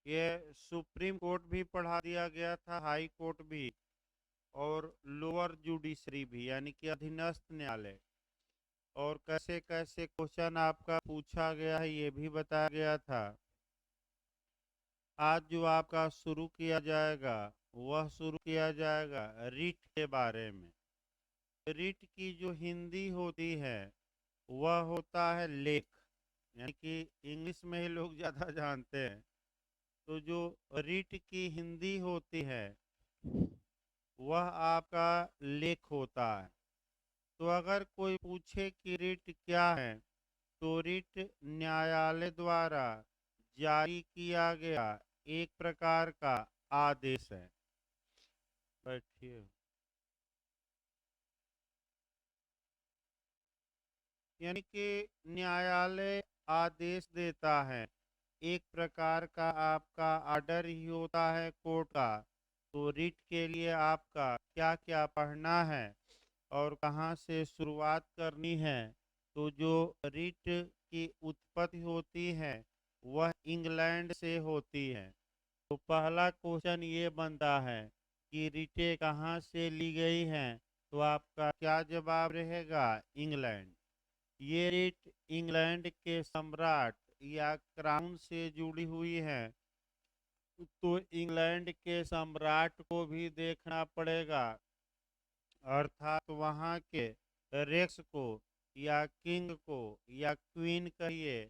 ये supreme court भी पढ़ा दिया गया था, हाई कोर्ट भी, और लोअर जुडिशरी भी, यानी कि अधीनस्थ न्यायालय। और कैसे कैसे क्वेश्चन आपका पूछा गया है ये भी बताया गया था। आज जो आपका शुरू किया जाएगा, वह शुरू किया जाएगा रिट के बारे में। रिट की जो हिंदी होती है वह होता है लेख, यानी कि इंग्लिश में ही लोग ज़्यादा जानते हैं। तो जो रिट की हिंदी होती है वह आपका लेख होता है। तो अगर कोई पूछे कि रिट क्या है, तो रिट न्यायालय द्वारा जारी किया गया एक प्रकार का आदेश है। बैठिए। यानी कि न्यायालय आदेश देता है, एक प्रकार का आपका ऑर्डर ही होता है कोर्ट का। तो रिट के लिए आपका क्या क्या पढ़ना है और कहाँ से शुरुआत करनी है। तो जो रिट की उत्पत्ति होती है वह इंग्लैंड से होती है। तो पहला क्वेश्चन ये बनता है कि रिटें कहाँ से ली गई हैं, तो आपका क्या जवाब रहेगा? इंग्लैंड। ये रिट इंग्लैंड के सम्राट या क्राउन से जुड़ी हुई है। तो इंग्लैंड के सम्राट को भी देखना पड़ेगा, अर्थात वहाँ के रेक्स को या किंग को या क्वीन कहिए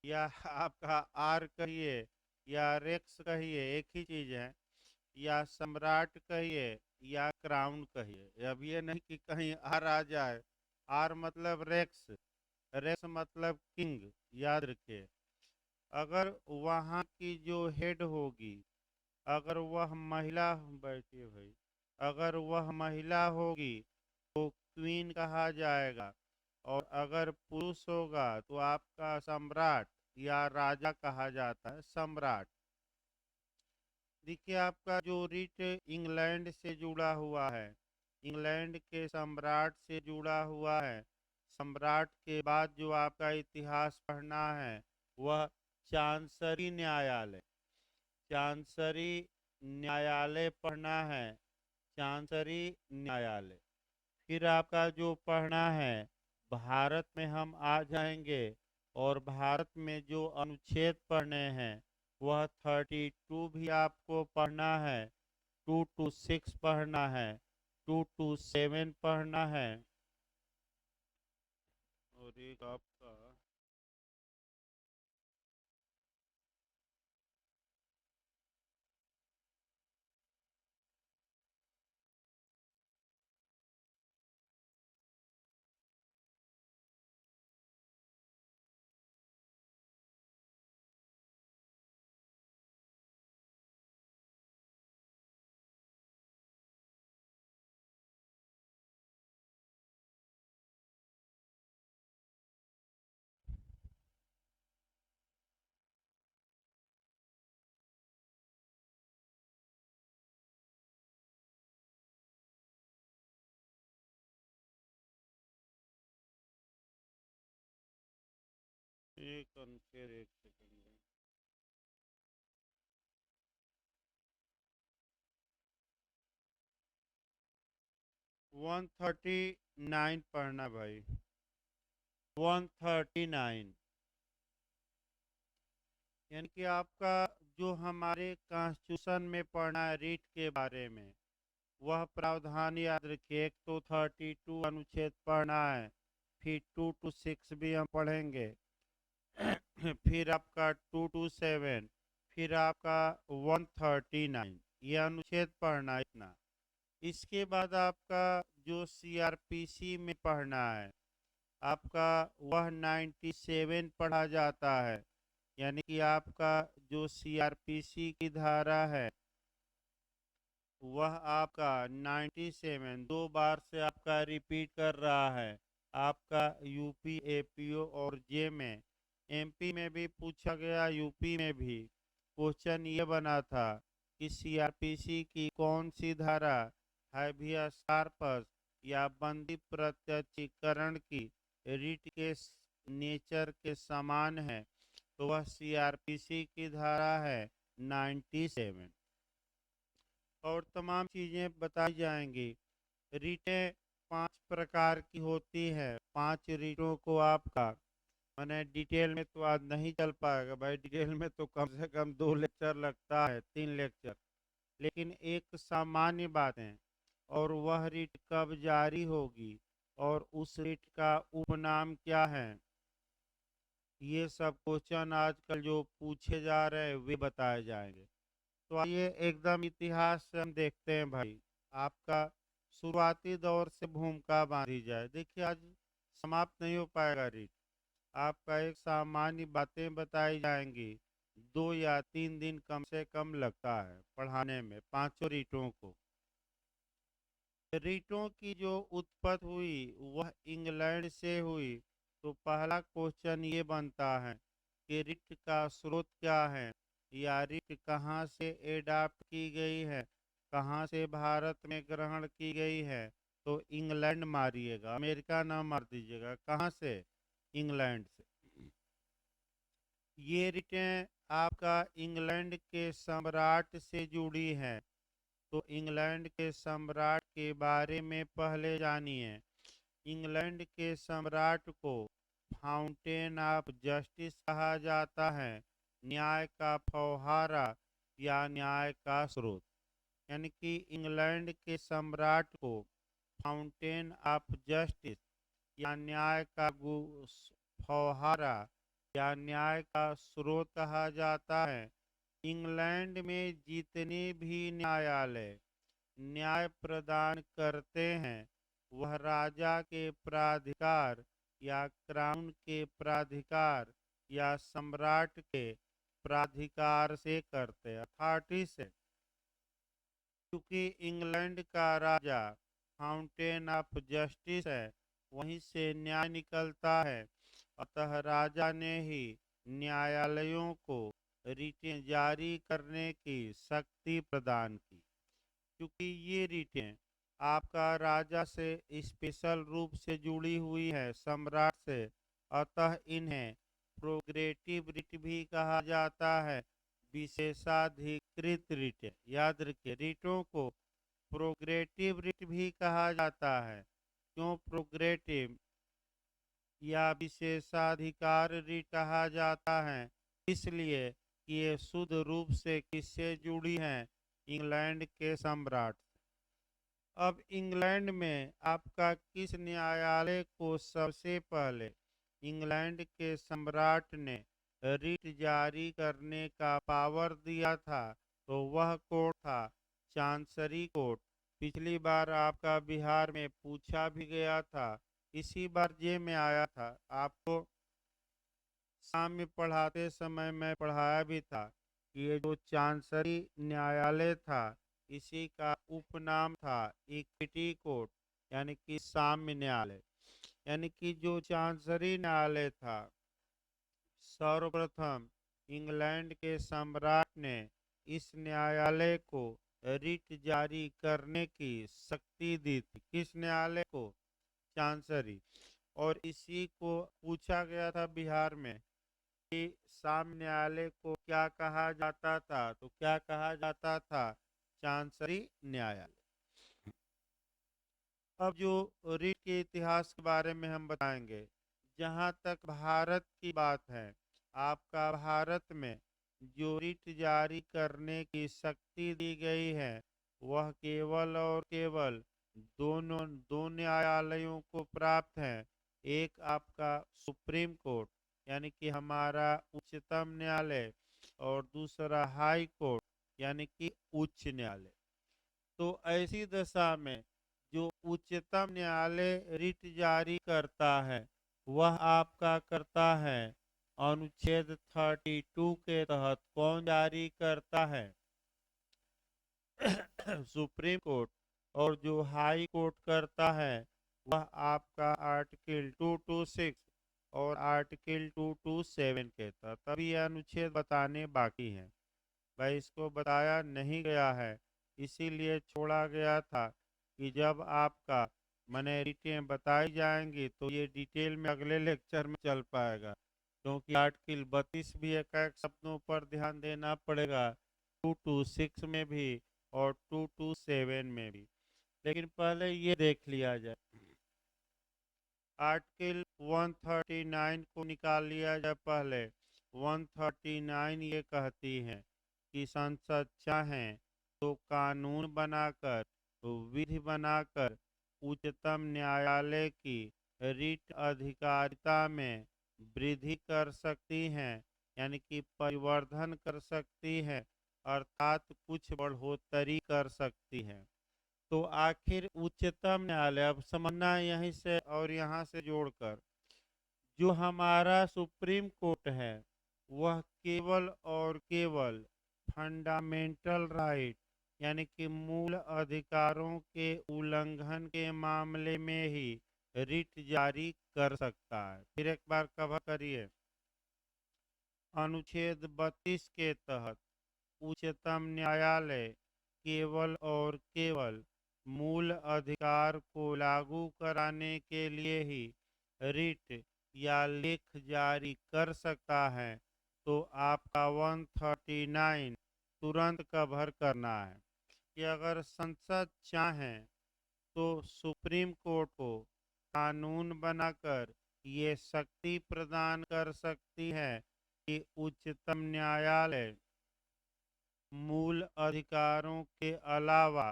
या आपका आर कहिए या रेक्स कहिए, एक ही चीज है। या सम्राट कहिए या क्राउन कहिए। अब ये नहीं कि कहीं आर आ जाए। आर मतलब रेक्स, रेक्स मतलब किंग, याद रखिए। अगर वहाँ की जो हेड होगी, अगर वह महिला, बैठिए भाई, अगर वह महिला होगी तो क्वीन कहा जाएगा। और अगर पुरुष होगा तो आपका सम्राट या राजा कहा जाता है, सम्राट। देखिए आपका जो रिट इंग्लैंड से जुड़ा हुआ है, इंग्लैंड के सम्राट से जुड़ा हुआ है। सम्राट के बाद जो आपका इतिहास पढ़ना है वह चांसरी न्यायालय, चांसरी न्यायालय पढ़ना है, चांसरी न्यायालय। फिर आपका जो पढ़ना है, भारत में हम आ जाएंगे और भारत में जो अनुच्छेद पढ़ने हैं वह 32 भी आपको पढ़ना है, 2 to 6 पढ़ना है, 2 to 7 पढ़ना है। और एक आपका 1 सेकंड। 139 पढ़ना भाई, 139। यानी कि आपका जो हमारे कॉन्स्टिट्यूशन में पढ़ना है रीट के बारे में, वह प्रावधान याद रखिए। एक तो 32 अनुच्छेद पढ़ना है, फिर 2 to 6 भी हम पढ़ेंगे। फिर आपका 2 to 7, फिर आपका 139, ये अनुच्छेद पढ़ना है, इतना। इसके बाद आपका जो सीआरपीसी में पढ़ना है आपका, वह 97 पढ़ा जाता है। यानी कि आपका जो सीआरपीसी की धारा है वह आपका 97 दो बार से आपका रिपीट कर रहा है। आपका यूपी, एपीओ और जे में, एमपी में भी पूछा गया, यूपी में भी। क्वेश्चन ये बना था कि सीआरपीसी की कौन सी धारा हैबियस कॉर्पस या बंदी प्रत्यक्षीकरण की रिट के नेचर के समान है। तो वह सीआरपीसी की धारा है 97 और तमाम चीज़ें बताई जाएंगी। रीटें 5 प्रकार की होती है। 5 रीटों को आपका मैंने डिटेल में तो आज नहीं चल पाएगा भाई, डिटेल में तो कम से कम 2 लेक्चर लगता है, 3 लेक्चर। लेकिन एक सामान्य बात है, और वह रीट कब जारी होगी और उस रीट का उपनाम क्या है, ये सब क्वेश्चन आजकल जो पूछे जा रहे हैं वे बताए जाएंगे। तो आइए एकदम इतिहास से हम देखते हैं भाई। आपका शुरुआती दौर से भूमिका बांधी जाए। देखिए आज समाप्त नहीं हो पाएगा रीट। आपका एक सामान्य बातें बताई जाएंगी। 2 या 3 दिन कम से कम लगता है पढ़ाने में 5 रीटों को। रीटों की जो उत्पत्ति हुई वह इंग्लैंड से हुई। तो पहला क्वेश्चन ये बनता है कि रीट का स्रोत क्या है, या रीट कहाँ से एडाप्ट की गई है, कहाँ से भारत में ग्रहण की गई है। तो इंग्लैंड मारिएगा, अमेरिका ना मार दीजिएगा। कहाँ से? इंग्लैंड से। ये रिटें आपका इंग्लैंड के सम्राट से जुड़ी है। तो इंग्लैंड के सम्राट के बारे में पहले जानिए। इंग्लैंड के सम्राट को फाउंटेन ऑफ जस्टिस कहा जाता है, न्याय का फव्वारा या न्याय का स्रोत। यानी कि इंग्लैंड के सम्राट को फाउंटेन ऑफ जस्टिस या न्याय का फव्वारा या न्याय का स्रोत कहा जाता है। इंग्लैंड में जितने भी न्यायालय न्याय प्रदान करते हैं वह राजा के प्राधिकार या क्राउन के प्राधिकार या सम्राट के प्राधिकार से करते, अथॉरिटी से। क्योंकि इंग्लैंड का राजा फाउंटेन ऑफ जस्टिस है, वहीं से न्याय निकलता है। अतः राजा ने ही न्यायालयों को रिटें जारी करने की शक्ति प्रदान की। क्योंकि ये रिटें आपका राजा से स्पेशल रूप से जुड़ी हुई है, सम्राट से, अतः इन्हें प्रोग्रेटिव रिट भी कहा जाता है, विशेषाधिकृत रिट। याद रखिए, रिटों को प्रोग्रेटिव रिट भी कहा जाता है। क्यों प्रोग्रेटिव या विशेषाधिकार रिट कहा जाता है? इसलिए कि ये शुद्ध रूप से किससे जुड़ी हैं? इंग्लैंड के सम्राट। अब इंग्लैंड में आपका किस न्यायालय को सबसे पहले इंग्लैंड के सम्राट ने रिट जारी करने का पावर दिया था? तो वह कोर्ट था चांसरी कोर्ट। पिछली बार आपका बिहार में पूछा भी गया था, इसी बार जे में आया था। आपको शाम में पढ़ाते समय मैं पढ़ाया भी था कि ये जो चांसरी न्यायालय था इसी का उपनाम था इक्विटी कोर्ट, यानी कि साम्य न्यायालय। यानी कि जो चांसरी न्यायालय था, सर्वप्रथम इंग्लैंड के सम्राट ने इस न्यायालय को रिट जारी करने की शक्ति दी थी। किस न्यायालय को? चांसरी। और इसी को पूछा गया था बिहार में कि साम्य न्यायालय को क्या कहा जाता था? तो क्या कहा जाता था? चांसरी न्यायालय। अब जो रीट के इतिहास के बारे में हम बताएंगे। जहाँ तक भारत की बात है, आपका भारत में जो रीट जारी करने की शक्ति दी गई है वह केवल और केवल दो न्यायालयों को प्राप्त है। एक आपका सुप्रीम कोर्ट यानी कि हमारा उच्चतम न्यायालय, और दूसरा हाई कोर्ट यानी कि उच्च न्यायालय। तो ऐसी दशा में जो उच्चतम न्यायालय रिट जारी करता है वह आपका करता है अनुच्छेद 32 के तहत। कौन जारी करता है? Supreme court. और जो हाई कोर्ट करता है वह आपका आर्टिकल 226 और आर्टिकल 227 के तहत। तभी यह अनुच्छेद बताने बाकी हैं भाई, इसको बताया नहीं गया है, इसीलिए छोड़ा गया था कि जब आपका मैंने रिटें बताई जाएंगी तो ये डिटेल में अगले लेक्चर में चल पाएगा। क्योंकि आर्टिकल 32 भी एक एक शब्दों पर ध्यान देना पड़ेगा 226 में भी और 227 में भी। लेकिन पहले ये देख लिया जाए, आर्टिकल 139 को निकाल लिया जाए। पहले 139 ये कहती है कि संसद चाहे तो कानून बनाकर, तो विधि बनाकर उच्चतम न्यायालय की रिट अधिकारिता में वृद्धि कर सकती है, यानी कि परिवर्धन कर सकती है, अर्थात कुछ बढ़ोतरी कर सकती है। तो आखिर उच्चतम न्यायालय, अब समझना यहीं से और यहाँ से जोड़कर, जो हमारा सुप्रीम कोर्ट है वह केवल और केवल फंडामेंटल राइट यानी कि मूल अधिकारों के उल्लंघन के मामले में ही रिट जारी कर सकता है। फिर एक बार कवर करिए, अनुच्छेद 32 के तहत उच्चतम न्यायालय केवल और केवल मूल अधिकार को लागू कराने के लिए ही रिट या लेख जारी कर सकता है। तो आपका 139 तुरंत कवर करना है कि अगर संसद चाहे तो सुप्रीम कोर्ट को कानून बनाकर ये शक्ति प्रदान कर सकती है कि उच्चतम न्यायालय मूल अधिकारों के अलावा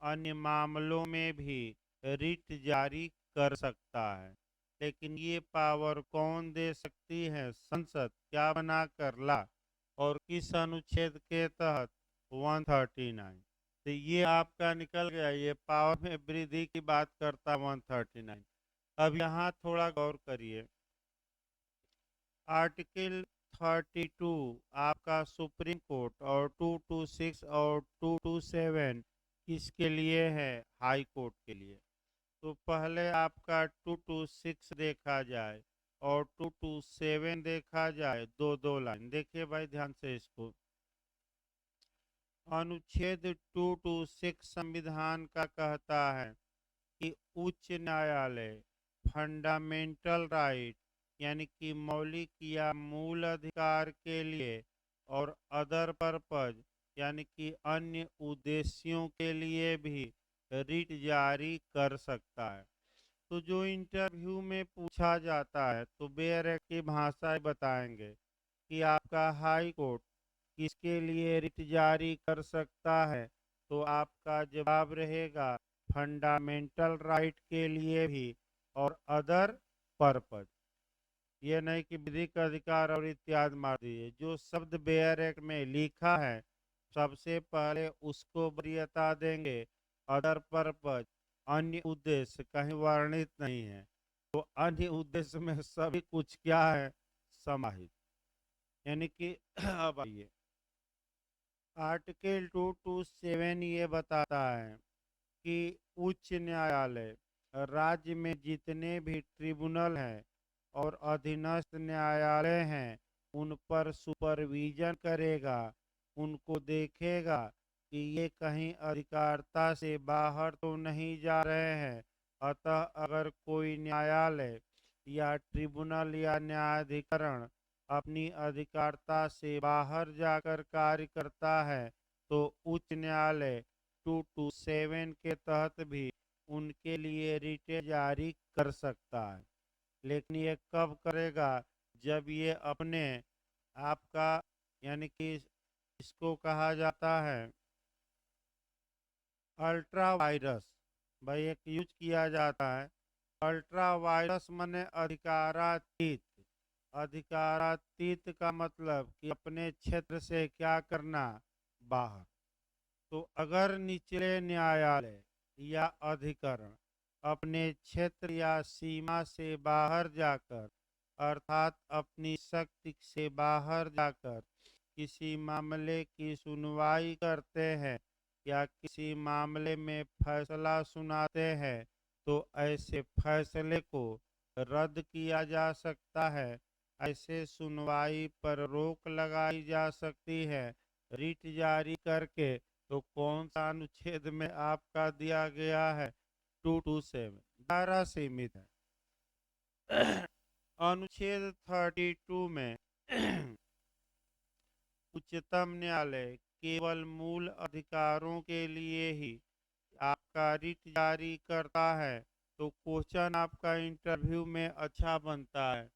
अन्य मामलों में भी रिट जारी कर सकता है। लेकिन ये पावर कौन दे सकती है? संसद क्या बना कर ला और किस अनुच्छेद के तहत? 139। तो ये आपका निकल गया, ये पावर में वृद्धि की बात करता 139। अब यहाँ थोड़ा गौर करिए, आर्टिकल 32 आपका सुप्रीम कोर्ट और 226 और 227 किसके लिए है? हाई कोर्ट के लिए। तो पहले आपका 226 देखा जाए और 227 देखा जाए, दो दो लाइन देखिए भाई ध्यान से इसको। अनुच्छेद 226 संविधान का कहता है कि उच्च न्यायालय फंडामेंटल राइट यानी कि मौलिक या मूल अधिकार के लिए और अदर पर्पज यानी कि अन्य उद्देश्यों के लिए भी रिट जारी कर सकता है। तो जो इंटरव्यू में पूछा जाता है तो बेयर की भाषा बताएंगे कि आपका हाई कोर्ट किसके लिए रिट जारी कर सकता है, तो आपका जवाब रहेगा फंडामेंटल राइट के लिए भी और अदर पर्पज। ये नहीं कि विधिक अधिकार और इत्यादि मार दिए, जो शब्द बेयर एक्ट में लिखा है सबसे पहले उसको वरीयता देंगे। अदर पर्पज अन्य उद्देश्य कहीं वर्णित नहीं है, तो अन्य उद्देश्य में सभी कुछ क्या है? समाहित। यानी कि अब आइए, आर्टिकल 227 ये बताता है कि उच्च न्यायालय राज्य में जितने भी ट्रिब्यूनल हैं और अधीनस्थ न्यायालय हैं उन पर सुपरविजन करेगा, उनको देखेगा कि ये कहीं अधिकारिता से बाहर तो नहीं जा रहे हैं। अतः अगर कोई न्यायालय या ट्रिब्यूनल या न्यायाधिकरण अपनी अधिकारिता से बाहर जाकर कार्य करता है तो उच्च न्यायालय 227 के तहत भी उनके लिए रिट जारी कर सकता है। लेकिन ये कब करेगा? जब ये अपने आपका यानी कि इसको कहा जाता है अल्ट्रा वायरस, भाई एक यूज किया जाता है अल्ट्रा वायरस मने अधिकारातीत। अधिकारातीत का मतलब कि अपने क्षेत्र से क्या करना? बाहर। तो अगर निचले न्यायालय या अधिकरण अपने क्षेत्र या सीमा से बाहर जाकर अर्थात अपनी शक्ति से बाहर जाकर किसी मामले की सुनवाई करते हैं या किसी मामले में फैसला सुनाते हैं तो ऐसे फैसले को रद्द किया जा सकता है। ऐसे सुनवाई पर रोक लगाई जा सकती है रिट जारी करके। तो कौन सा अनुच्छेद में आपका दिया गया है? 227 धारा सीमित है। अनुच्छेद 32 में उच्चतम न्यायालय केवल मूल अधिकारों के लिए ही आपका रिट जारी करता है, तो क्वेश्चन आपका इंटरव्यू में अच्छा बनता है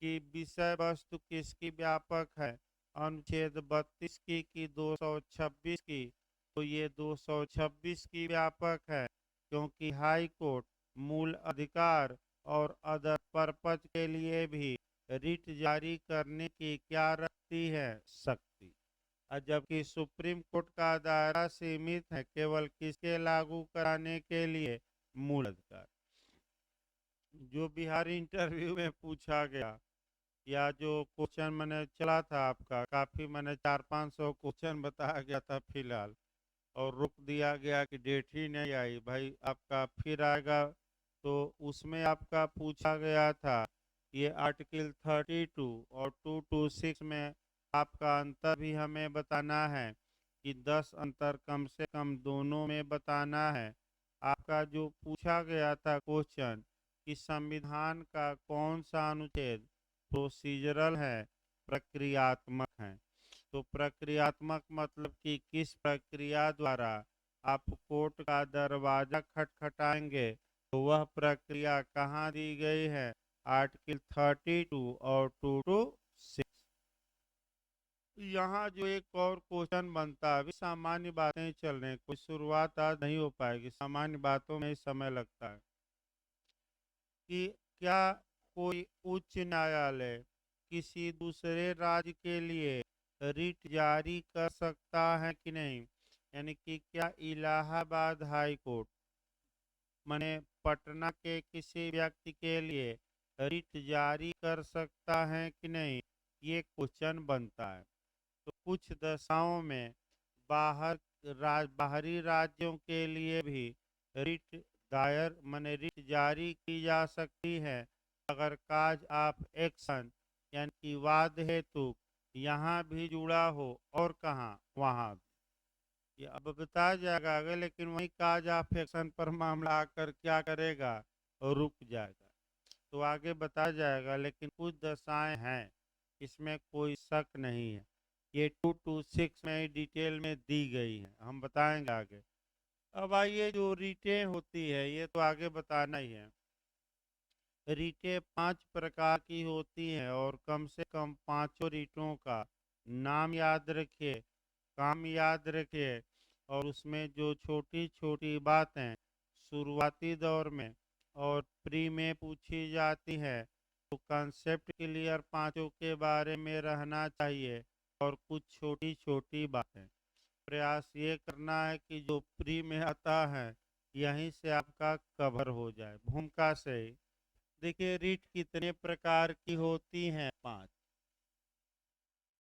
कि विषय वस्तु किसकी व्यापक है, अनुच्छेद 32 की कि 226 की। तो ये 226 की व्यापक है, क्योंकि हाई कोर्ट मूल अधिकार और अदर पर्पज के लिए भी रिट जारी करने की क्या रखती है, शक्ति। और जबकि सुप्रीम कोर्ट का दायरा सीमित है केवल किसके लागू कराने के लिए, मूल अधिकार। जो बिहार इंटरव्यू में पूछा गया या जो क्वेश्चन मैंने चला था आपका, काफ़ी मैंने 400-500 क्वेश्चन बताया गया था फिलहाल, और रोक दिया गया कि डेट ही नहीं आई भाई, आपका फिर आएगा। तो उसमें आपका पूछा गया था ये आर्टिकल 32 और 226 में आपका अंतर भी हमें बताना है कि 10 अंतर कम से कम दोनों में बताना है। आपका जो पूछा गया था क्वेश्चन कि संविधान का कौन सा अनुच्छेद प्रोसीजरल है, प्रक्रियात्मक है। तो प्रक्रियात्मक मतलब कि किस प्रक्रिया द्वारा आप कोर्ट का दरवाजा खटखटाएंगे, तो वह प्रक्रिया कहाँ दी गई है, आर्टिकल 32 और 226। यहाँ जो एक और क्वेश्चन बनता है, अभी सामान्य बातें चल रही हैं, कोई शुरुआत आज नहीं हो पाएगी, सामान्य बातों में ही समय लगता है कि क्या कोई उच्च न्यायालय किसी दूसरे राज्य के लिए रिट जारी कर सकता है कि नहीं। यानी कि क्या इलाहाबाद हाई कोर्ट माने पटना के किसी व्यक्ति के लिए रिट जारी कर सकता है कि नहीं, ये क्वेश्चन बनता है। तो कुछ दशाओं में बाहरी राज्यों के लिए भी रिट दायर माने रिट जारी की जा सकती है, अगर काज ऑफ एक्शन यानी कि वाद हेतु यहाँ भी जुड़ा हो, और कहाँ, वहाँ भी। ये अब बताया जाएगा आगे, लेकिन वही काज ऑफ एक्शन पर मामला आकर क्या करेगा, रुक जाएगा। तो आगे बताया जाएगा, लेकिन कुछ दशाएं हैं, इसमें कोई शक नहीं है। ये 226 में डिटेल में दी गई है, हम बताएंगे आगे। अब आइए, जो रीटें होती है ये तो आगे बताना ही है। रीटें 5 प्रकार की होती हैं, और कम से कम पांचों रीटों का नाम याद रखिए, काम याद रखिए, और उसमें जो छोटी छोटी बातें शुरुआती दौर में और प्री में पूछी जाती है, तो कंसेप्ट क्लियर पांचों के बारे में रहना चाहिए, और कुछ छोटी छोटी बातें प्रयास ये करना है कि जो प्री में आता है यहीं से आपका कवर हो जाए, भूमिका से ही। देखिए, रीट कितने प्रकार की होती हैं, 5।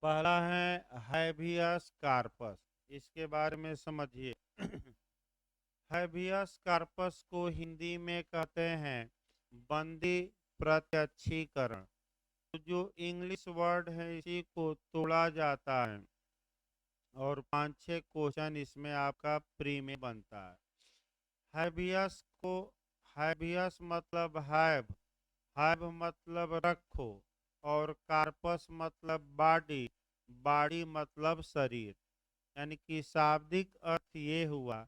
पहला है हैबियस कार्पस, इसके बारे में समझिए। हैबियस कार्पस को हिंदी में कहते हैं बंदी प्रत्यक्षीकरण। तो जो इंग्लिश वर्ड है इसी को तोड़ा जाता है, और 5-6 क्वेश्चन इसमें आपका प्री में बनता है। हैबियस को, हैबियस मतलब हैब, हैब मतलब रखो, और कार्पस मतलब बॉडी, बॉडी मतलब शरीर। यानी कि शाब्दिक अर्थ ये हुआ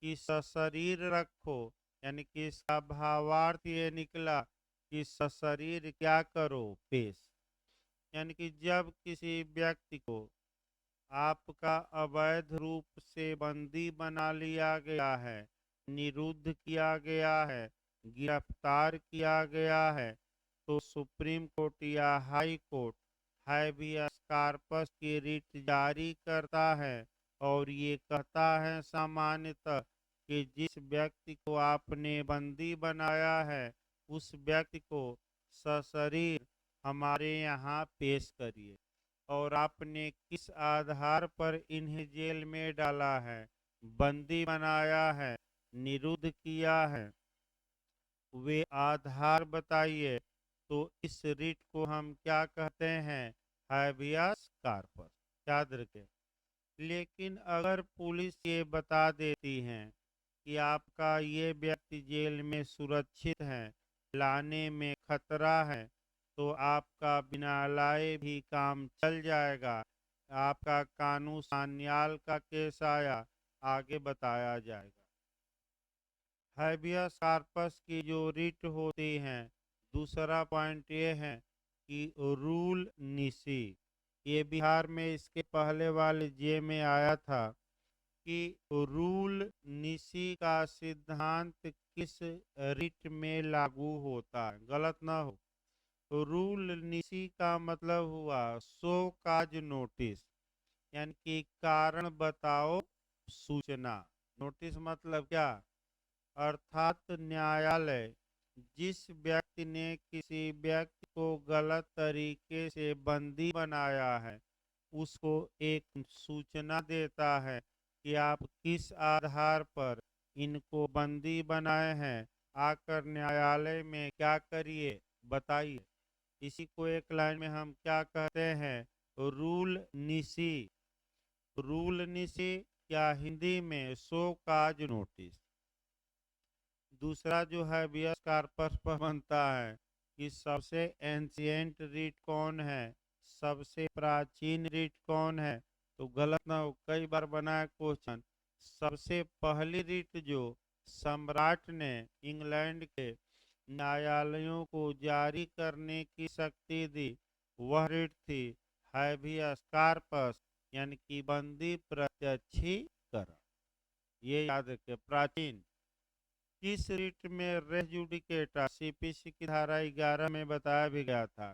कि सशरीर रखो, यानी कि इसका भावार्थ ये निकला कि सशरीर क्या करो, पेश। यानी कि जब किसी व्यक्ति को आपका अवैध रूप से बंदी बना लिया गया है, निरुद्ध किया गया है, गिरफ्तार किया गया है, तो सुप्रीम कोर्ट या हाई कोर्ट हैबियस कार्पस की रिट जारी करता है, और ये कहता है सामान्यतः कि जिस व्यक्ति को आपने बंदी बनाया है उस व्यक्ति को सशरीर हमारे यहाँ पेश करिए, और आपने किस आधार पर इन्हें जेल में डाला है, बंदी बनाया है, निरुद्ध किया है, वे आधार बताइए। तो इस रिट को हम क्या कहते हैं, हैबियस कार्पस, याद रखें। लेकिन अगर पुलिस ये बता देती है कि आपका ये व्यक्ति जेल में सुरक्षित है, लाने में खतरा है, तो आपका बिना लाए भी काम चल जाएगा, आपका कानून सान्याल का केस आया, आगे बताया जाएगा। हैबियस कार्पस की जो रिट होती हैं, दूसरा पॉइंट ये है कि रूल निसी, ये बिहार में इसके पहले वाले जे में आया था कि रूल निसी का सिद्धांत किस रिट में लागू होता है, गलत ना हो। तो रूल निसी का मतलब हुआ शो काज नोटिस, यानी कि कारण बताओ सूचना। नोटिस मतलब क्या, अर्थात न्यायालय जिस व्यक्ति ने किसी व्यक्ति को गलत तरीके से बंदी बनाया है, उसको एक सूचना देता है कि आप किस आधार पर इनको बंदी बनाए हैं, आकर न्यायालय में क्या करिए बताइए। इसी को एक लाइन में हम क्या कहते हैं, रूल निसी। रूल निसी या हिंदी में शो काज नोटिस। दूसरा जो है बियस कार्पस पर बनता है कि सबसे एंशियंट रीट कौन है, सबसे प्राचीन रीट कौन है। तो गलत ना हो, कई बार बना है क्वेश्चन। सबसे पहली रीट जो सम्राट ने इंग्लैंड के न्यायालयों को जारी करने की शक्ति दी, वह रीट थी हैबियस कार्पस, यानी कि बंदी प्रत्यक्षीकरण। ये याद रखें। प्राचीन किस रीट में रेस जुडिकेटा, सीपीसी की धारा 11 में बताया भी गया था,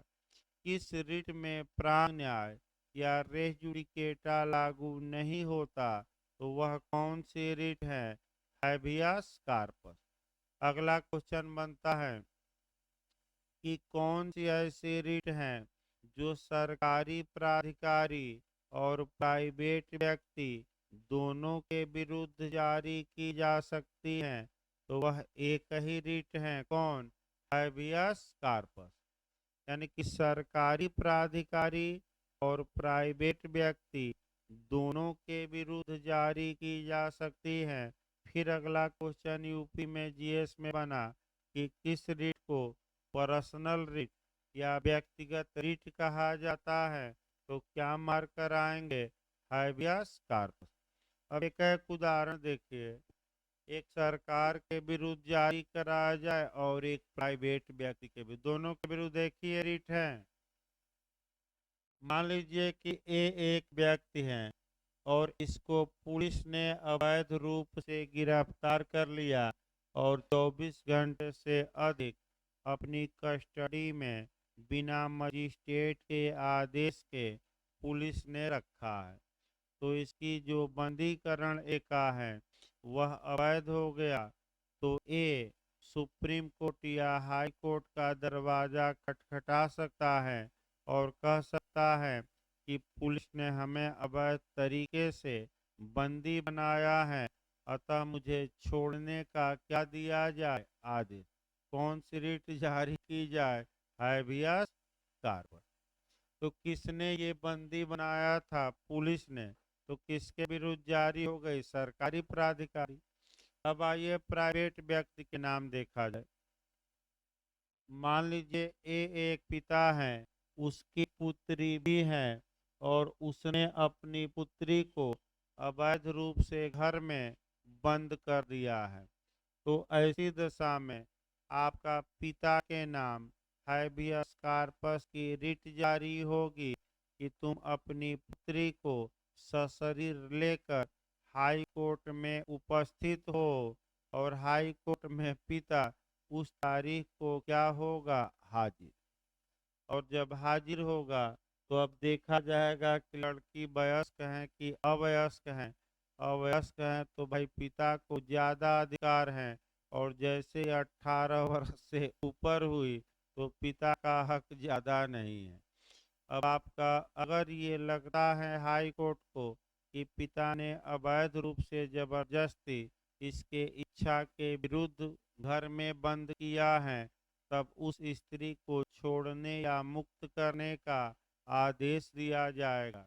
किस रीट में प्रांग न्याय या रेस जुडिकेटा लागू नहीं होता, तो वह कौन सी रीट है, हैबियस कार्पस। अगला क्वेश्चन बनता है कि कौन सी ऐसी रीट हैं जो सरकारी प्राधिकारी और प्राइवेट व्यक्ति दोनों के विरुद्ध जारी की जा सकती हैं। तो वह एक ही रीट है, कौन, हैबियस कार्पस। यानी कि सरकारी प्राधिकारी और प्राइवेट व्यक्ति दोनों के विरुद्ध जारी की जा सकती है। फिर अगला क्वेश्चन यूपी में जीएस में बना कि किस रीट को पर्सनल रीट या व्यक्तिगत रीट कहा जाता है। तो क्या मार्क कराएंगे, हैबियस कार्पस। अब एक उदाहरण देखिए, एक सरकार के विरुद्ध जारी कराया जाए और एक प्राइवेट व्यक्ति के विरुद्ध, दोनों के विरुद्ध एक ही रीट है। मान लीजिए कि ए एक व्यक्ति है और इसको पुलिस ने अवैध रूप से गिरफ्तार कर लिया और 24 घंटे से अधिक अपनी कस्टडी में बिना मजिस्ट्रेट के आदेश के पुलिस ने रखा है। तो इसकी जो बंदीकरण एका है वह अवैध हो गया। तो ए सुप्रीम कोर्ट या हाई कोर्ट का दरवाजा खटखटा सकता है और कह सकता है कि पुलिस ने हमें अवैध तरीके से बंदी बनाया है, अतः मुझे छोड़ने का क्या दिया जाए, आदेश। कौन सी रीट जारी की जाए, हैबियस कार्पस। तो किसने ये बंदी बनाया था, पुलिस ने। तो किसके विरुद्ध जारी हो गई, सरकारी प्राधिकारी। अब आइए प्राइवेट व्यक्ति के नाम देखा जाए। मान लीजिए ए एक पिता है, उसकी पुत्री भी है और उसने अपनी पुत्री को अवैध रूप से घर में बंद कर दिया है। तो ऐसी दशा में आपका पिता के नाम हैबियस कार्पस की रिट जारी होगी कि तुम अपनी पुत्री को सशरीर लेकर हाई कोर्ट में उपस्थित हो। और हाई कोर्ट में पिता उस तारीख को क्या होगा, हाजिर। और जब हाजिर होगा तो अब देखा जाएगा कि लड़की वयस्क है कि अवयस्क है। अवयस्क है तो भाई पिता को ज़्यादा अधिकार हैं, और जैसे 18 वर्ष से ऊपर हुई तो पिता का हक ज़्यादा नहीं है। अब आपका अगर ये लगता है हाई कोर्ट को कि पिता ने अवैध रूप से जबरदस्ती इसके इच्छा के विरुद्ध घर में बंद किया है, तब उस स्त्री को छोड़ने या मुक्त करने का आदेश दिया जाएगा।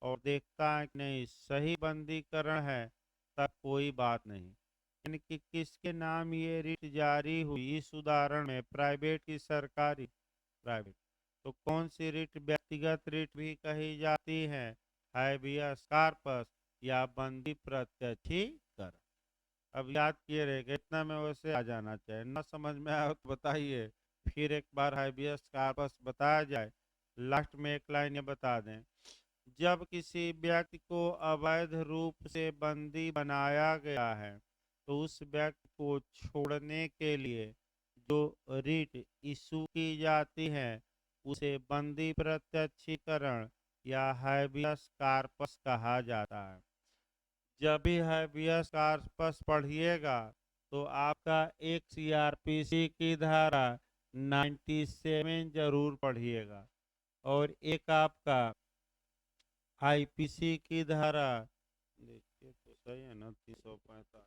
और देखता है कि नहीं सही बंदीकरण है, तब कोई बात नहीं। यानी कि किसके नाम ये रिट जारी हुई, इस उदाहरण में प्राइवेट की सरकारी, प्राइवेट। तो कौन सी रिट व्यक्तिगत रिट भी कही जाती है, हैबियस कार्पस या बंदी प्रत्यक्षीकरण। अब याद किए रहेगा, इतना में वैसे आ जाना चाहिए, ना समझ में आया तो बताइए, फिर एक बार हैबियस कार्पस बताया जाए। लास्ट में एक लाइन ये बता दें, जब किसी व्यक्ति को अवैध रूप से बंदी बनाया गया है तो उस व्यक्ति को छोड़ने के लिए जो रिट इशू की जाती है उसे बंदी प्रत्यक्षीकरण या हैबियस कार्पस कहा जाता है। जब भी हैबियस कार्पस पढ़िएगा तो आपका एक सीआरपीसी की धारा 97 जरूर पढ़िएगा और एक आपका आईपीसी की धारा, देखिए तो सही है ना, 345।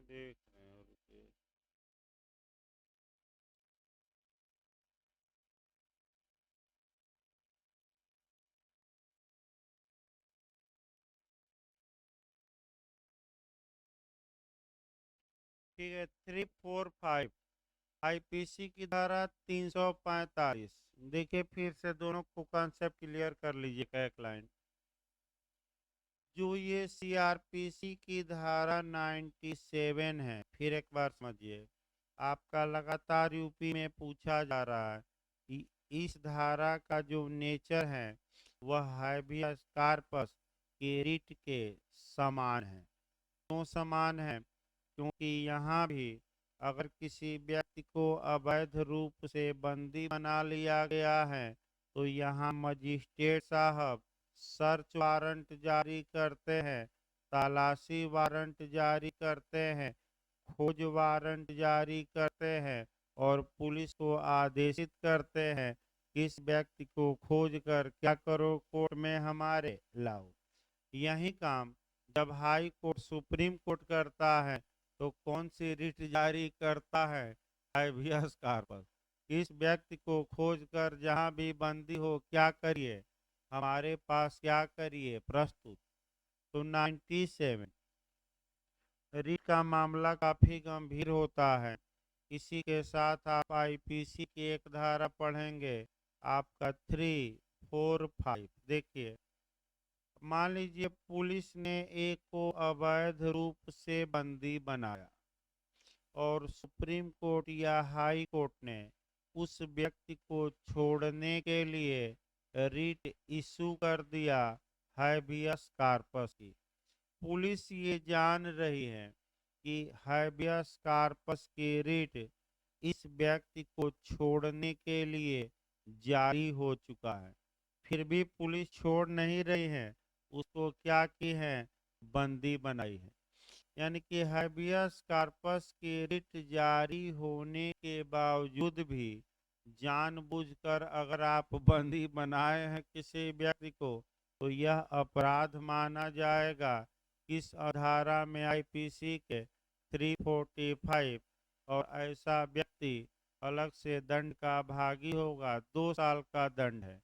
देख रहे हैं, रुकिए। ठीक है, 345 आईपीसी की धारा 345। देखिए फिर से दोनों को कॉन्सेप्ट क्लियर कर लीजिए एक लाइन। जो ये सीआरपीसी की धारा 97 है, फिर एक बार समझिए, आपका लगातार यूपी में पूछा जा रहा है कि इस धारा का जो नेचर है वह हैबियस कार्पस के रिट के समान है। क्यों समान है? क्योंकि यहाँ भी अगर किसी व्यक्ति को अवैध रूप से बंदी बना लिया गया है तो यहाँ मजिस्ट्रेट साहब सर्च वारंट जारी करते हैं, तलाशी वारंट जारी करते हैं, खोज वारंट जारी करते हैं और पुलिस को आदेशित करते हैं कि इस व्यक्ति को खोज कर क्या करो, कोर्ट में हमारे लाओ। यही काम जब हाई कोर्ट सुप्रीम कोर्ट करता है तो कौन सी रिट जारी करता है? Habeas corpus. इस व्यक्ति को खोज कर जहां भी बंदी हो क्या करिए, हमारे पास क्या करिए, प्रस्तुत। तो 97 रिट का मामला काफी गंभीर होता है। इसी के साथ आप आईपीसी की एक धारा पढ़ेंगे, आपका 345। देखिए, मान लीजिए पुलिस ने एक को अवैध रूप से बंदी बनाया और सुप्रीम कोर्ट या हाई कोर्ट ने उस व्यक्ति को छोड़ने के लिए रिट इशू कर दिया हैबियस कार्पस की। पुलिस ये जान रही है कि हैबियस कार्पस की रिट इस व्यक्ति को छोड़ने के लिए जारी हो चुका है, फिर भी पुलिस छोड़ नहीं रही है, उसको क्या की है, बंदी बनाई है। यानी कि हैबियस कार्पस की रिट जारी होने के बावजूद भी जानबूझकर अगर आप बंदी बनाए हैं किसी व्यक्ति को तो यह अपराध माना जाएगा। किस धारा में? आईपीसी के 345। और ऐसा व्यक्ति अलग से दंड का भागी होगा, 2 साल का दंड है।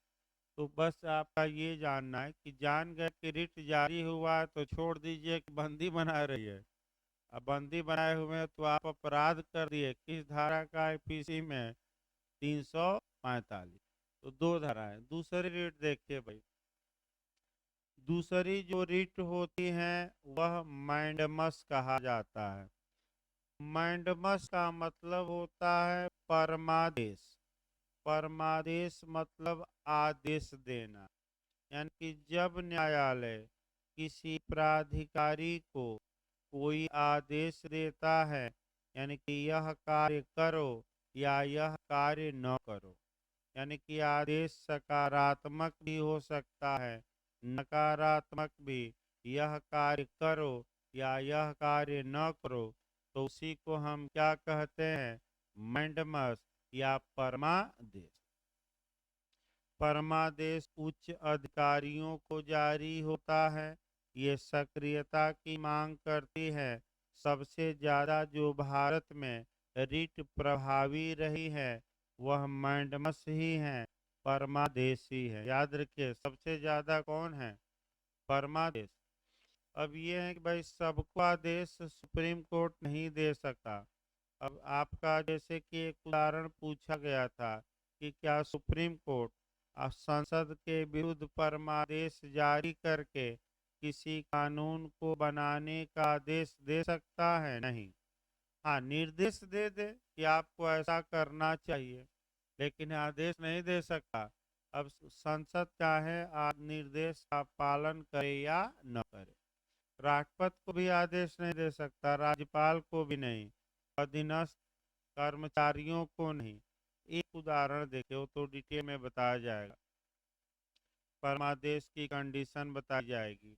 तो बस आपका ये जानना है कि जान गए कि रिट जारी हुआ है तो छोड़ दीजिए कि बंदी बना रही है। अब बंदी बनाए हुए हैं तो आप अपराध कर दिए। किस धारा का? आईपीसी में 345। तो दो धारा है। दूसरी रिट देखिए भाई, दूसरी जो रिट होती है वह मैंडमस कहा जाता है। मैंडमस का मतलब होता है परमादेश। परमादेश मतलब आदेश देना। यानी कि जब न्यायालय किसी प्राधिकारी को कोई आदेश देता है, यानी कि यह कार्य करो या यह कार्य न करो, यानी कि आदेश सकारात्मक भी हो सकता है, नकारात्मक भी। यह कार्य करो या यह कार्य न करो, तो उसी को हम क्या कहते हैं? मैंडमस या परमादेश। परमादेश उच्च अधिकारियों को जारी होता है। ये सक्रियता की मांग करती है। सबसे ज्यादा जो भारत में रिट प्रभावी रही है वह मैंडमस ही है, परमादेश ही है। याद रखिए, सबसे ज्यादा कौन है? परमादेश। अब ये है कि भाई सबको आदेश सुप्रीम कोर्ट नहीं दे सकता। अब आपका जैसे कि एक उदाहरण पूछा गया था कि क्या सुप्रीम कोर्ट संसद के विरुद्ध परमादेश जारी करके किसी कानून को बनाने का आदेश दे सकता है? नहीं। हाँ, निर्देश दे दे कि आपको ऐसा करना चाहिए, लेकिन आदेश नहीं दे सकता। अब संसद चाहे निर्देश का पालन करे या न करे। राष्ट्रपति को भी आदेश नहीं दे सकता, राज्यपाल को भी नहीं, अधीनस्थ कर्मचारियों को नहीं। एक उदाहरण देखे, वो तो डिटेल में बताया जाएगा। परमादेश की कंडीशन बताई जाएगी।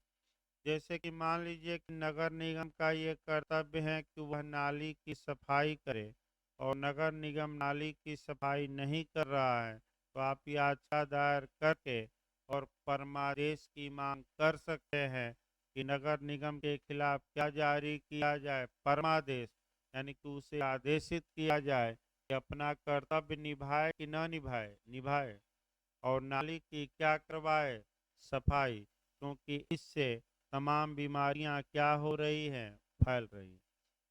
जैसे कि मान लीजिए कि नगर निगम का ये कर्तव्य है कि वह नाली की सफाई करे और नगर निगम नाली की सफाई नहीं कर रहा है, तो आप याचिका दायर करके और परमादेश की मांग कर सकते हैं कि नगर निगम के खिलाफ क्या जारी किया जाए? परमादेश, यानी कि उसे आदेशित किया जाए कि अपना कर्तव्य निभाए कि न निभाए, निभाए, और नाली की क्या करवाए? सफाई, क्योंकि इससे तमाम बीमारियां क्या हो रही हैं? फैल रही हैं।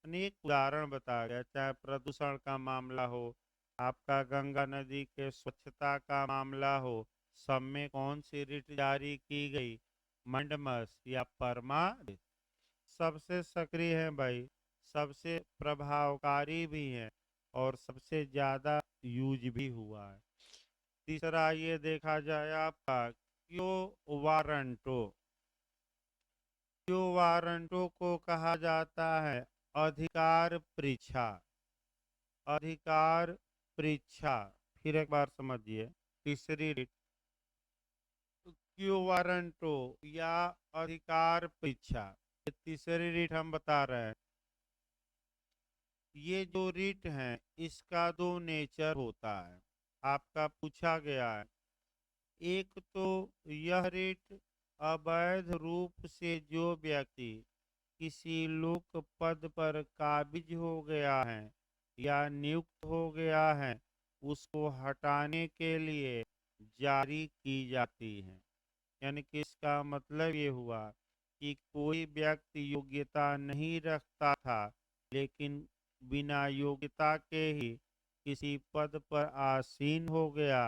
अनेक उदाहरण बताया गया, चाहे प्रदूषण का मामला हो, आपका गंगा नदी के स्वच्छता का मामला हो, सब में कौन सी रिट जारी की गई? मंडमस या परमादेश। सबसे सक्रिय है भाई, सबसे प्रभावकारी भी है और सबसे ज्यादा यूज भी हुआ है। तीसरा ये देखा जाए आपका क्यों वारंटो। क्यों वारंटो को कहा जाता है अधिकार परीक्षा। अधिकार परीक्षा, फिर एक बार समझिए। तीसरी रीट क्यों वारंटो या अधिकार परीक्षा, ये तीसरी रीट हम बता रहे हैं। ये जो रीट है इसका दो नेचर होता है, आपका पूछा गया है। एक तो यह रीट अवैध रूप से जो व्यक्ति किसी लोक पद पर काबिज हो गया है या नियुक्त हो गया है उसको हटाने के लिए जारी की जाती है। यानी कि इसका मतलब ये हुआ कि कोई व्यक्ति योग्यता नहीं रखता था, लेकिन बिना योग्यता के ही किसी पद पर आसीन हो गया,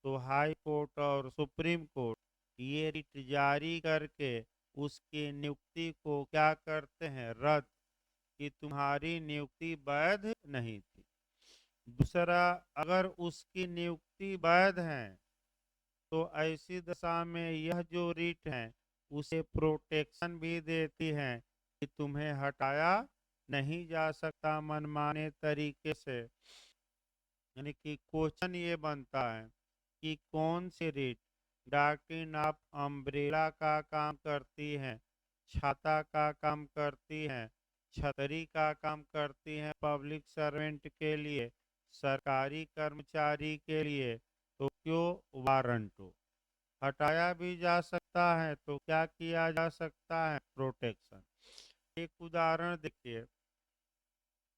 तो हाई कोर्ट और सुप्रीम कोर्ट ये रिट जारी करके उसकी नियुक्ति को क्या करते हैं? रद्द, कि तुम्हारी नियुक्ति वैध नहीं थी। दूसरा, अगर उसकी नियुक्ति वैध है तो ऐसी दशा में यह जो रिट है उसे प्रोटेक्शन भी देती है कि तुम्हें हटाया नहीं जा सकता मनमाने तरीके से। यानी कि क्वेश्चन ये बनता है कि कौन सी रीट डॉक्ट्रिन ऑफ अम्ब्रेला का काम करती है, छाता का काम करती है, छतरी का काम करती है पब्लिक सर्वेंट के लिए, सरकारी कर्मचारी के लिए, तो क्यों वारंट हो। हटाया भी जा सकता है तो क्या किया जा सकता है? प्रोटेक्शन। एक उदाहरण देखिए,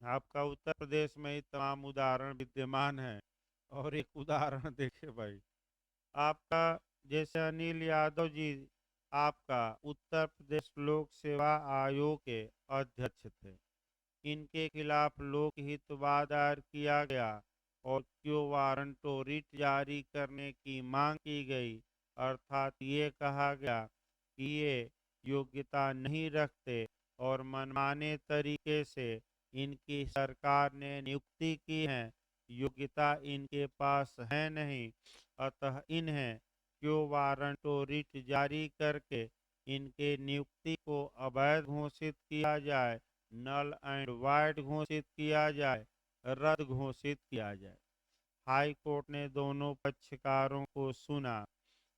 आपका उत्तर प्रदेश में ही तमाम उदाहरण विद्यमान है। और एक उदाहरण देखिए भाई, आपका जैसे अनिल यादव जी आपका उत्तर प्रदेश लोक सेवा आयोग के अध्यक्ष थे, इनके खिलाफ लोकहित वाद दायर किया गया और क्यों वारंटो रिट जारी करने की मांग की गई। अर्थात ये कहा गया कि ये योग्यता नहीं रखते और मनमाने तरीके से इनकी सरकार ने नियुक्ति की है, योग्यता इनके पास है नहीं, अतः इन्हें क्यों वारंटो रिट जारी करके इनके नियुक्ति को अवैध घोषित किया जाए, नल एंड वाइड घोषित किया जाए, रद्द घोषित किया जाए। हाई कोर्ट ने दोनों पक्षकारों को सुना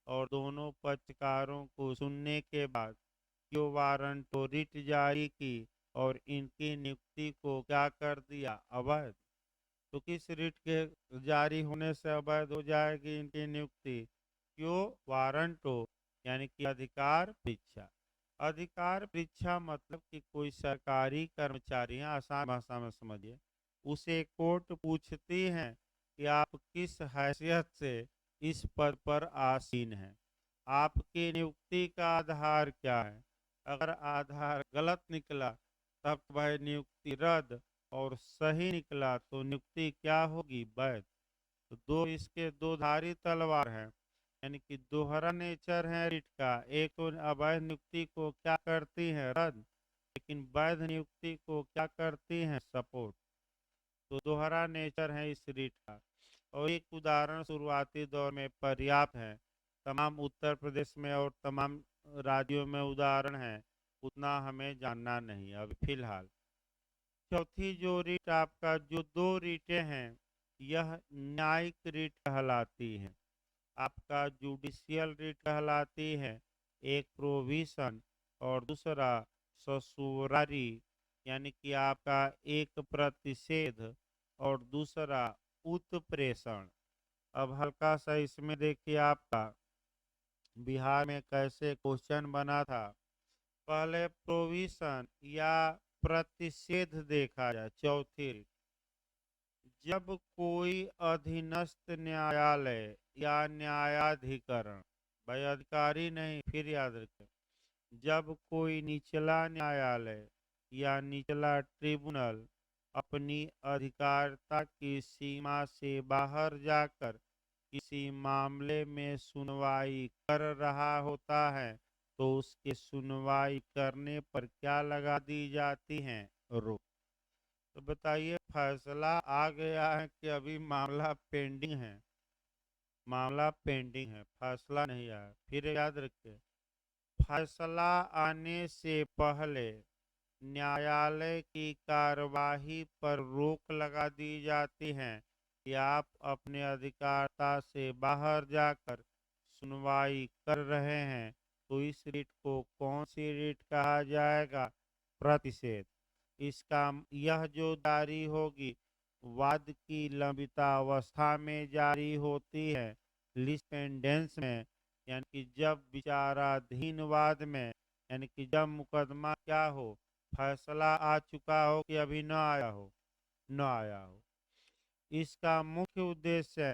और दोनों पक्षकारों को सुनने के बाद क्यों वारंटो रिट जारी की और इनकी नियुक्ति को क्या कर दिया? अवैध। तो किस रिट के जारी होने से अवैध हो जाएगी इनकी नियुक्ति? क्यों वारंटो यानी कि अधिकार परीक्षा। अधिकार परीक्षा मतलब कि कोई सरकारी कर्मचारी है, आसान भाषा में समझिए, उसे कोर्ट पूछती है कि आप किस हैसियत से इस पद पर आसीन हैं, आपकी नियुक्ति का आधार क्या है। अगर आधार गलत निकला तब वह नियुक्ति रद्द, और सही निकला तो नियुक्ति क्या होगी, वैध। तो दो इसके दो धारी तलवार है, यानी कि दोहरा नेचर है रिट का। एक तो अवैध नियुक्ति को क्या करती है, रद्द, लेकिन वैध नियुक्ति को क्या करती है, सपोर्ट। तो दोहरा नेचर है इस रिट का। और एक उदाहरण शुरुआती दौर में पर्याप्त है, तमाम उत्तर प्रदेश में और तमाम राज्यों में उदाहरण है, उतना हमें जानना नहीं अभी फिलहाल। चौथी जो रीट आपका, जो दो रीटें हैं, यह न्यायिक रीट कहलाती है। आपका जुडिशियल रीट कहलाती है, एक प्रोविशन, और दूसरा ससुरारी, यानी कि आपका एक प्रतिषेध, और दूसरा उत्प्रेषण। अब हल्का सा इसमें देखिए आपका बिहार में कैसे क्वेश्चन बना था। पहले प्रोविशन या प्रतिषेध देखा जाए, चौथी रीट। जब कोई अधीनस्थ न्यायालय या न्यायाधिकरण, भाई अधिकारी नहीं, फिर याद रखें, जब कोई निचला न्यायालय या निचला ट्रिब्यूनल अपनी अधिकारिता की सीमा से बाहर जाकर किसी मामले में सुनवाई कर रहा होता है, तो उसके सुनवाई करने पर क्या लगा दी जाती है, रोक। तो बताइए, फैसला आ गया है कि अभी मामला पेंडिंग है, मामला पेंडिंग है, फैसला नहीं आया। फिर याद रखिए, फैसला आने से पहले न्यायालय की कार्यवाही पर रोक लगा दी जाती है कि आप अपने अधिकारता से बाहर जाकर सुनवाई कर रहे हैं। तो इस रीट को कौन सी रीट कहा जाएगा, प्रतिषेध। इसका यह जो जारी होगी, वाद की लंबितावस्था में जारी होती है, लिस्पेंडेंस में, यानी कि जब विचाराधीन वाद में, यानी कि जब मुकदमा क्या हो, फैसला आ चुका हो कि अभी न आया हो, न आया हो। इसका मुख्य उद्देश्य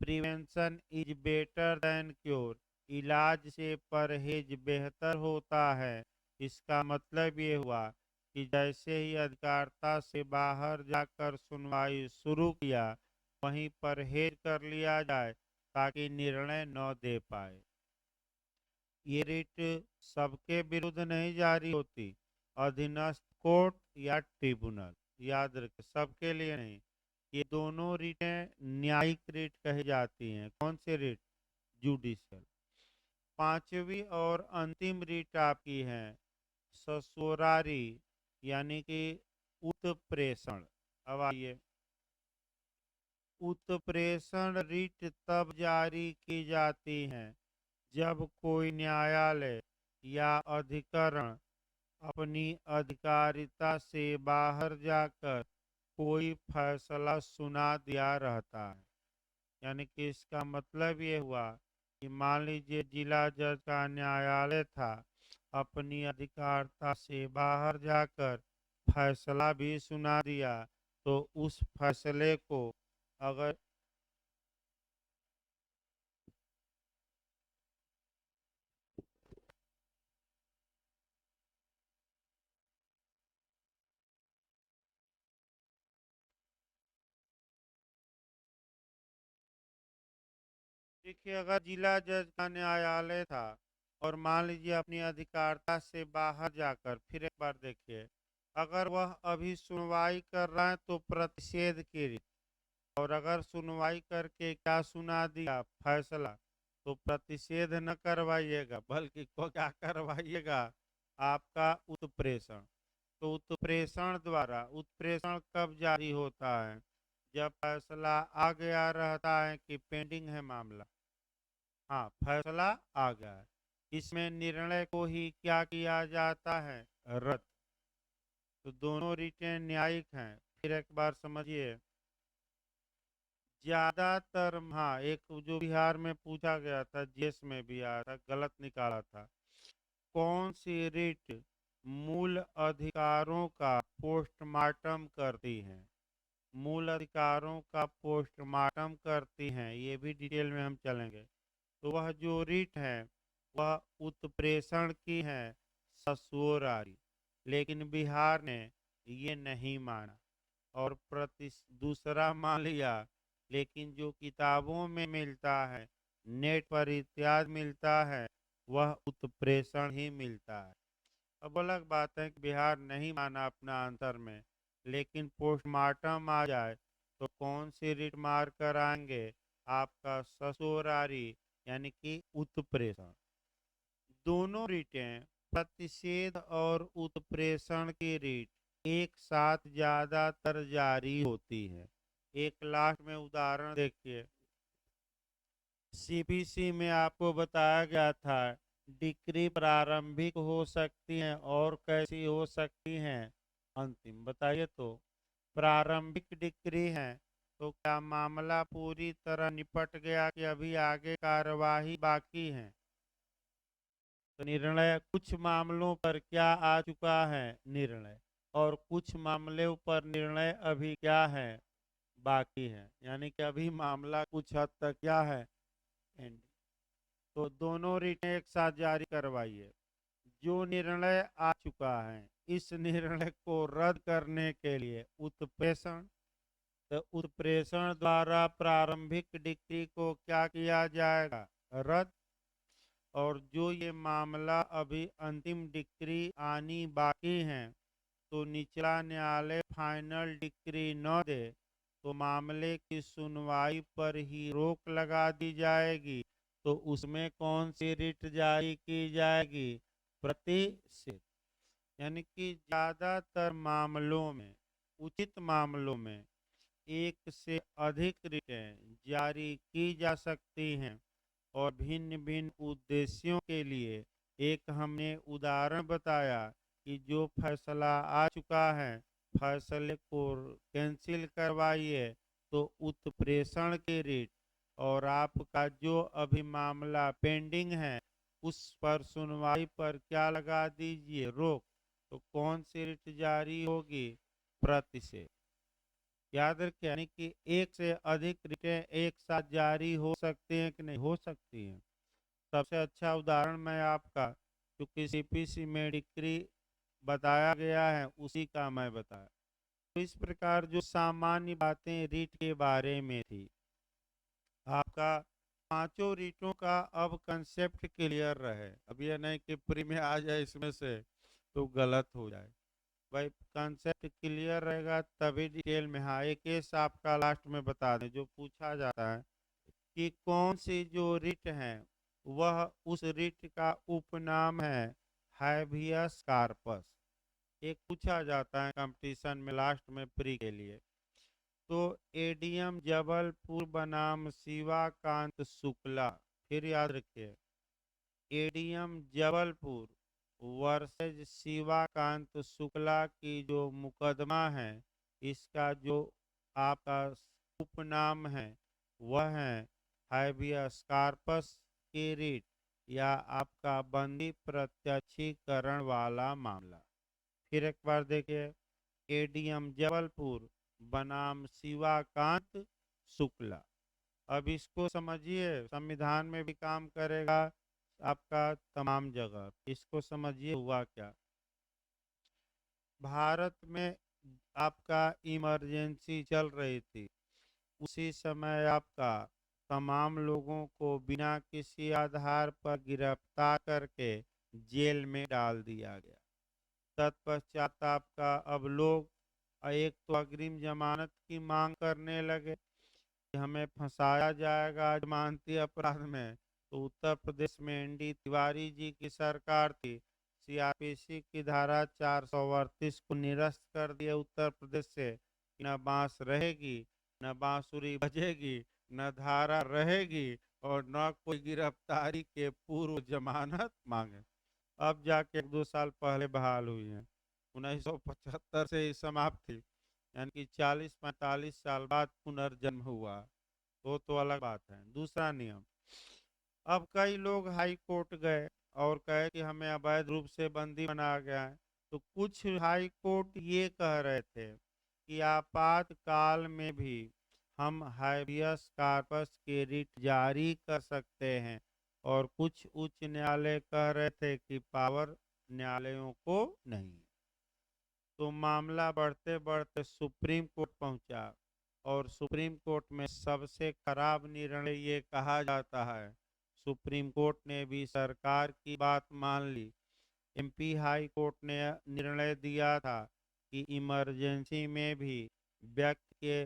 prevention is better than cure, इलाज से परहेज बेहतर होता है। इसका मतलब ये हुआ कि जैसे ही अधिकारिता से बाहर जाकर सुनवाई शुरू किया, वहीं परहेज कर लिया जाए ताकि निर्णय न दे पाए। ये रिट सबके विरुद्ध नहीं जारी होती, अधीनस्थ कोर्ट या ट्रिब्यूनल, याद रखें, सबके लिए नहीं। ये दोनों रिटें न्यायिक रिट कही जाती हैं। कौन सी रिट, जुडिशियल। पांचवी और अंतिम रिट आपकी है ससुरारी, यानी कि उत्प्रेषण। अब आइए, उत्प्रेषण रिट तब जारी की जाती है जब कोई न्यायालय या अधिकरण अपनी अधिकारिता से बाहर जाकर कोई फैसला सुना दिया रहता है। यानी कि इसका मतलब ये हुआ कि मान लीजिए जिला जज का न्यायालय था, अपनी अधिकारिता से बाहर जाकर फैसला भी सुना दिया, तो उस फैसले को अगर देखिए, अगर जिला जज का न्यायालय था और मान लीजिए अपनी अधिकारिता से बाहर जाकर, फिर एक बार देखिए, अगर वह अभी सुनवाई कर रहा है तो प्रतिषेध की रीत, और अगर सुनवाई करके क्या सुना दिया, फैसला, तो प्रतिषेध न करवाइएगा, बल्कि को क्या करवाइएगा, आपका उत्प्रेषण। तो उत्प्रेषण द्वारा, उत्प्रेषण कब जारी होता है, जब फैसला आ गया रहता है कि पेंडिंग है मामला। हाँ, फैसला आ गया है, इसमें निर्णय को ही क्या किया जाता है, रद्द। तो दोनों रिटें न्यायिक हैं। फिर एक बार समझिए, ज्यादातर, हाँ, एक जो बिहार में पूछा गया था, जीएस में भी आया था, गलत निकाला था। कौन सी रिट मूल अधिकारों का पोस्टमार्टम करती है? मूल अधिकारों का पोस्टमार्टम करती हैं, ये भी डिटेल में हम चलेंगे। तो वह जो रिट है वह उत्प्रेषण की है, ससुरारी। लेकिन बिहार ने ये नहीं माना और दूसरा मान लिया। लेकिन जो किताबों में मिलता है, नेट पर इत्यादि मिलता है, वह उत्प्रेषण ही मिलता है। अब अलग बात है कि बिहार नहीं माना अपना आंसर में, लेकिन पोस्टमार्टम आ जाए तो कौन सी रिट मार कर आएंगे? आपका ससुरारी, यानी कि उत्प्रेषण। दोनों रीटें, प्रतिषेध और उत्प्रेषण की रीट एक साथ ज्यादातर जारी होती है। एक लास्ट में उदाहरण देखिए, सीबीसी में आपको बताया गया था डिक्री प्रारंभिक हो सकती हैं और कैसी हो सकती हैं अंतिम। बताइए तो, प्रारंभिक डिक्री है तो क्या मामला पूरी तरह निपट गया कि अभी आगे कार्यवाही बाकी है? तो निर्णय कुछ मामलों पर क्या आ चुका है निर्णय, और कुछ मामलों पर निर्णय अभी क्या है, बाकी है। यानी कि अभी मामला कुछ हद तक क्या है, एंड। तो दोनों रिटें एक साथ जारी करवाइए। जो निर्णय आ चुका है, इस निर्णय को रद्द करने के लिए उत्प्रेषण, तो उत्प्रेषण द्वारा प्रारंभिक डिक्री को क्या किया जाएगा, रद्द। और जो ये मामला अभी अंतिम डिक्री आनी बाकी है, तो निचला न्यायालय फाइनल डिक्री न दे तो मामले की सुनवाई पर ही रोक लगा दी जाएगी। तो उसमें कौन सी रिट जारी की जाएगी, प्रतिषेध। यानी कि ज्यादातर मामलों में, उचित मामलों में एक से अधिक रिटें जारी की जा सकती हैं और भिन्न भिन्न उद्देश्यों के लिए। एक हमने उदाहरण बताया कि जो फैसला आ चुका है, फैसले को कैंसिल करवाइए, तो उत्प्रेषण की रिट। और आपका जो अभी मामला पेंडिंग है, उस पर सुनवाई पर क्या लगा दीजिए, रोक। तो कौन सी रिट जारी होगी, प्रतिषेध। याद रखिए, यानी कि एक से अधिक रिटें एक साथ जारी हो सकती हैं कि नहीं, हो सकती हैं। सबसे अच्छा उदाहरण मैं आपका, क्योंकि सीपीसी में डिक्री बताया गया है, उसी का मैं बताया। तो इस प्रकार जो सामान्य बातें रीट के बारे में थी, आपका पांचों रीटों का अब कंसेप्ट क्लियर रहे। अब यह नहीं कि प्री में आ जाए इसमें से तो गलत हो जाए। भाई कंसेप्ट क्लियर रहेगा तभी डिटेल में। हाँ, एक केस आपका लास्ट में बता दें, जो पूछा जाता है कि कौन सी जो रिट है वह उस रिट का उपनाम है हैबियस कार्पस। एक पूछा जाता है कंपटीशन में लास्ट में प्री के लिए। तो एडीएम जबलपुर बनाम शिवाकांत शुक्ला, फिर याद रखिए, एडीएम जबलपुर वर्सेज शिवाकांत शुक्ला की जो मुकदमा है, इसका जो आपका उपनाम है वह है हाइबियस कार्पस की रिट, या आपका बंदी प्रत्यक्षीकरण वाला मामला। फिर एक बार देखिए, एडीएम जबलपुर बनाम शिवाकांत शुक्ला। अब इसको समझिए, संविधान में भी काम करेगा आपका, तमाम जगह। इसको समझिए हुआ क्या। भारत में आपका इमरजेंसी चल रही थी, उसी समय आपका तमाम लोगों को बिना किसी आधार पर गिरफ्तार करके जेल में डाल दिया गया। तत्पश्चात आपका अब लोग एक तो अग्रिम जमानत की मांग करने लगे कि हमें फंसाया जाएगा जमानती अपराध में। तो उत्तर प्रदेश में एनडी तिवारी जी की सरकार थी, सीआरपीसी की धारा 438 को निरस्त कर दिया उत्तर प्रदेश से। न बांस रहेगी, न बांसुरी बजेगी, न धारा रहेगी, और न कोई गिरफ्तारी के पूर्व जमानत मांगे। अब जाके 1-2 साल पहले बहाल हुई है, 1975 से ही समाप्त थी। यानी कि 40-45 साल बाद पुनर्जन्म हुआ। तो अलग बात है। दूसरा नियम, अब कई लोग हाई कोर्ट गए और कहे कि हमें अवैध रूप से बंदी बनाया गया है। तो कुछ हाई कोर्ट ये कह रहे थे कि आपातकाल में भी हम हाइबियस कार्पस के रिट जारी कर सकते हैं, और कुछ उच्च न्यायालय कह रहे थे कि पावर न्यायालयों को नहीं। तो मामला बढ़ते बढ़ते सुप्रीम कोर्ट पहुंचा, और सुप्रीम कोर्ट में सबसे खराब निर्णय ये कहा जाता है, सुप्रीम कोर्ट ने भी सरकार की बात मान ली। एमपी हाई कोर्ट ने निर्णय दिया था कि इमरजेंसी में भी व्यक्ति के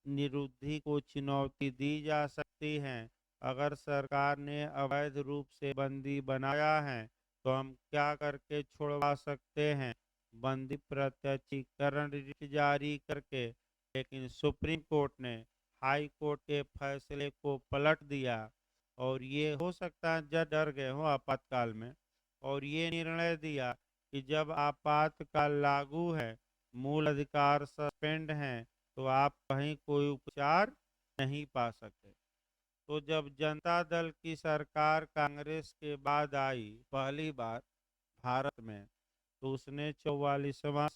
निरुद्धि को चुनौती दी जा सकती है। अगर सरकार ने अवैध रूप से बंदी बनाया है तो हम क्या करके छुड़वा सकते हैं, बंदी प्रत्यक्षीकरण रिट जारी करके। लेकिन सुप्रीम कोर्ट ने हाई कोर्ट के फैसले को पलट दिया, और ये हो सकता है जज डर गए हो आपातकाल में, और ये निर्णय दिया कि जब आपातकाल लागू है, मूल अधिकार सस्पेंड हैं, तो आप कहीं कोई उपचार नहीं पा सकते। तो जब जनता दल की सरकार कांग्रेस के बाद आई पहली बार भारत में, तो उसने 44वां